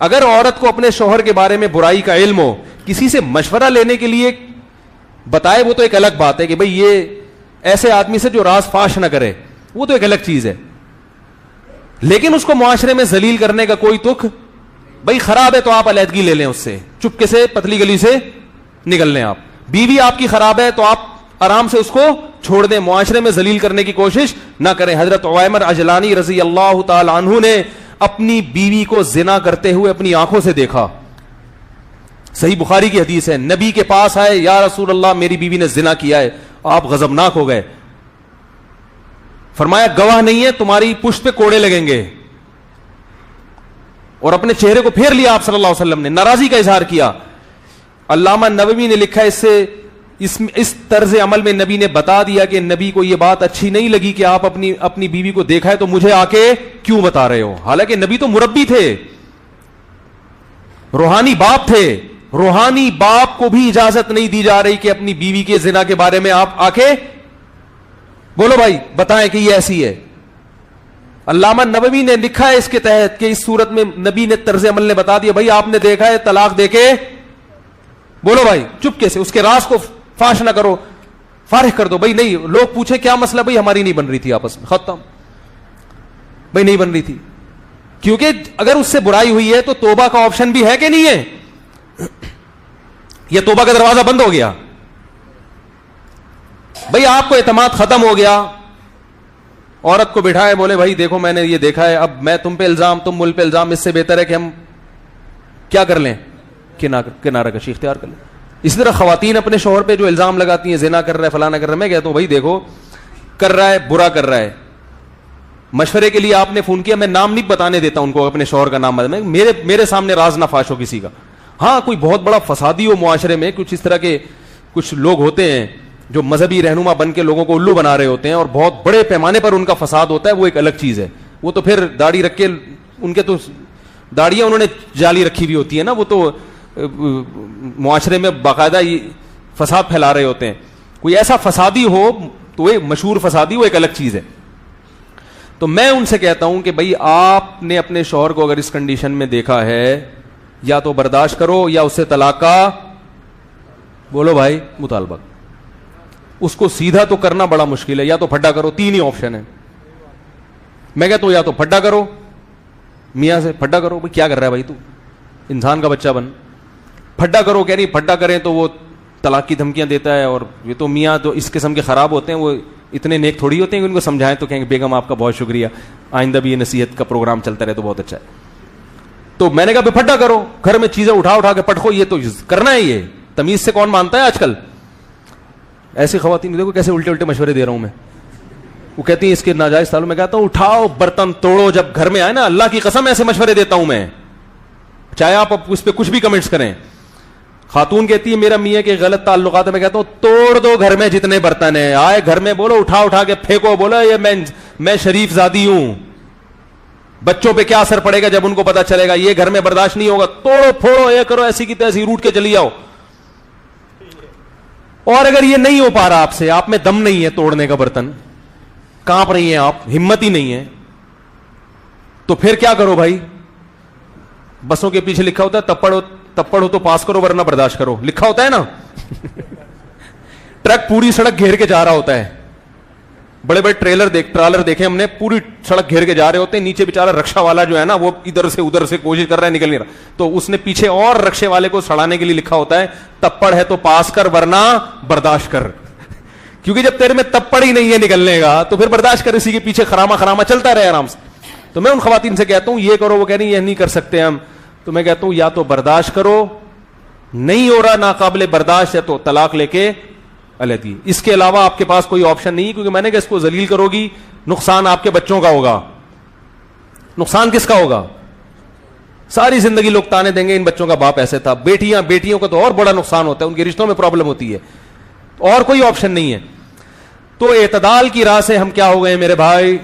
اگر عورت کو اپنے شوہر کے بارے میں برائی کا علم ہو, کسی سے مشورہ لینے کے لیے بتائے, وہ تو ایک الگ بات ہے کہ بھئی یہ ایسے آدمی سے جو راز فاش نہ کرے, وہ تو ایک الگ چیز ہے. لیکن اس کو معاشرے میں ذلیل کرنے کا کوئی تک, بھئی خراب ہے تو آپ علیحدگی لے لیں اس سے, چپکے سے پتلی گلی سے نکل لیں. آپ بیوی آپ کی خراب ہے تو آپ آرام سے اس کو چھوڑ دیں, معاشرے میں ذلیل کرنے کی کوشش نہ کریں. حضرت عویمر عجلانی رضی اللہ تعالی عنہ نے اپنی بیوی کو زنا کرتے ہوئے اپنی آنکھوں سے دیکھا. صحیح بخاری کی حدیث ہے. نبی کے پاس آئے, یا رسول اللہ میری بیوی نے زنا کیا ہے. آپ غضبناک ہو گئے, فرمایا گواہ نہیں ہے, تمہاری پشت پہ کوڑے لگیں گے, اور اپنے چہرے کو پھیر لیا آپ صلی اللہ علیہ وسلم نے, ناراضی کا اظہار کیا. علامہ نووی نے لکھا اس سے اس طرز عمل میں نبی نے بتا دیا کہ نبی کو یہ بات اچھی نہیں لگی کہ آپ اپنی بیوی کو دیکھا ہے تو مجھے آ کے کیوں بتا رہے ہو. حالانکہ نبی تو مربی تھے, روحانی باپ تھے. روحانی باپ کو بھی اجازت نہیں دی جا رہی کہ اپنی بیوی کے زنا کے بارے میں آپ آ کے بولو بھائی بتائیں کہ یہ ایسی ہے. علامہ نووی نے لکھا ہے اس کے تحت کہ اس صورت میں نبی نے طرز عمل نے بتا دیا, بھائی آپ نے دیکھا ہے, طلاق دے کے بولو بھائی چپکے سے, اس کے راز کو فاش نہ کرو, فارغ کر دو. بھائی نہیں, لوگ پوچھے کیا مسئلہ, بھائی ہماری نہیں بن رہی تھی آپس میں, ختم. بھائی نہیں بن رہی تھی, کیونکہ اگر اس سے برائی ہوئی ہے تو توبہ کا آپشن بھی ہے کہ نہیں ہے, یہ توبہ کا دروازہ بند ہو گیا. بھائی آپ کو اعتماد ختم ہو گیا, عورت کو بٹھائے, بولے بھائی دیکھو میں نے یہ دیکھا ہے, اب میں تم پہ الزام, تم مل پہ الزام, اس سے بہتر ہے کہ ہم کیا کر لیں, کنارہ کشی اختیار کر لیں. اسی طرح خواتین اپنے شوہر پہ جو الزام لگاتی ہیں, زنا کر رہا ہے, فلانا کر رہا ہے, میں کہتا ہوں بھائی دیکھو کر رہا ہے, برا کر رہا ہے, مشورے کے لیے آپ نے فون کیا, میں نام نہیں بتانے دیتا ان کو, اپنے شوہر کا نام میرے سامنے راز نہ فاش ہو کسی کا. ہاں کوئی بہت بڑا فسادی ہو معاشرے میں, کچھ اس طرح کے کچھ لوگ ہوتے ہیں جو مذہبی رہنما بن کے لوگوں کو الو بنا رہے ہوتے ہیں اور بہت بڑے پیمانے پر ان کا فساد ہوتا ہے, وہ ایک الگ چیز ہے. وہ تو پھر داڑھی رکھ کے, ان کے تو داڑیاں انہوں نے جالی رکھی ہوئی ہوتی ہے نا, وہ تو معاشرے میں باقاعدہ فساد پھیلا رہے ہوتے ہیں. کوئی ایسا فسادی ہو تو وہ مشہور فسادی, وہ ایک الگ چیز ہے. تو میں ان سے کہتا ہوں کہ بھائی آپ نے اپنے شوہر کو اگر اس کنڈیشن میں دیکھا ہے, یا تو برداشت کرو یا اس سے طلاق کا بولو بھائی مطالبہ. اس کو سیدھا تو کرنا بڑا مشکل ہے, یا تو پھڈا کرو, 3 ہی آپشن ہے. میں کہتا ہوں یا تو پھڈا کرو, میاں سے پھڈا کرو, بھائی کیا کر رہا ہے بھائی تو, انسان کا بچہ بن, پھڈا کرو. کہہ نہیں پھڈا کریں تو وہ طلاق کی دھمکیاں دیتا ہے, اور یہ تو میاں تو اس قسم کے خراب ہوتے ہیں, وہ اتنے نیک تھوڑی ہوتے ہیں کہ ان کو سمجھائیں تو کہیں گے بیگم آپ کا بہت شکریہ, آئندہ بھی یہ نصیحت کا پروگرام چلتا رہے تو بہت اچھا ہے. تو میں نے کہا پھڈا کرو, گھر میں چیزیں اٹھا کے پٹکو, یہ تو کرنا ہے, یہ تمیز سے کون مانتا ہے آج کل. ایسی خواتین دیکھو کیسے الٹے مشورے دے رہا ہوں میں, وہ کہتی ہیں اس کے ناجائز تعلق. میں کہتا ہوں اٹھاؤ برتن توڑو, جب گھر میں آئے نا, اللہ کی قسم ایسے مشورے دیتا ہوں میں, چاہے آپ اس پہ کچھ بھی کمنٹس کریں. خاتون کہتی ہے میرا میاں کے غلط تعلقات ہے, میں کہتا ہوں توڑ دو گھر میں جتنے برتن ہیں, آئے گھر میں بولو اٹھا کے پھینکو, بولو یہ میں شریف زادی ہوں, بچوں پہ کیا اثر پڑے گا جب ان کو پتا چلے گا, یہ گھر میں برداشت نہیں ہوگا, توڑو پھوڑو, یہ کرو, ایسی کی تیسی روٹ کے چلی آؤ. اور اگر یہ نہیں ہو پا رہا آپ سے, آپ میں دم نہیں ہے توڑنے کا برتن, کانپ رہی ہیں آپ, ہمت ہی نہیں ہے, تو پھر کیا کرو بھائی. بسوں کے پیچھے لکھا ہوتا ہے تپڑ ہو تو پاس کرو ورنہ برداشت کرو, لکھا ہوتا ہے نا. ٹرک پوری سڑک گھیر کے جا رہا ہوتا ہے, بڑے بڑے ٹرالر دیکھے ہم نے, پوری سڑک گھیر کے جا رہے ہوتے ہیں, نیچے بیچارہ رکشا والا جو ہے نا وہ ادھر سے کوشش کر رہا ہے, نکل نہیں رہا, تو اس نے پیچھے اور رکشے والے کو سڑانے کے لیے لکھا ہوتا ہے تپڑ ہے تو پاس کر ورنہ برداشت کر. کیونکہ جب تیرے میں تپڑ ہی نہیں ہے نکلنے کا تو پھر برداشت کر, اسی کے پیچھے خراما چلتا رہے آرام سے. تو میں ان خواتین سے کہتا ہوں یہ کرو, وہ کہہ رہی یہ نہیں کر سکتے ہم, تو میں کہتا ہوں یا تو برداشت کرو, نہیں ہو رہا ناقابل برداشت ہے تو طلاق لے کے علیحدگی. اس کے علاوہ آپ کے پاس کوئی آپشن نہیں, کیونکہ میں نے کہا اس کو ذلیل کرو گی, نقصان آپ کے بچوں کا ہوگا. نقصان کس کا ہوگا؟ ساری زندگی لوگ تانے دیں گے ان بچوں کا باپ ایسے تھا. بیٹیوں کا تو اور بڑا نقصان ہوتا ہے, ان کے رشتوں میں پرابلم ہوتی ہے, اور کوئی آپشن نہیں ہے. تو اعتدال کی راہ سے ہم کیا ہو گئے میرے بھائی,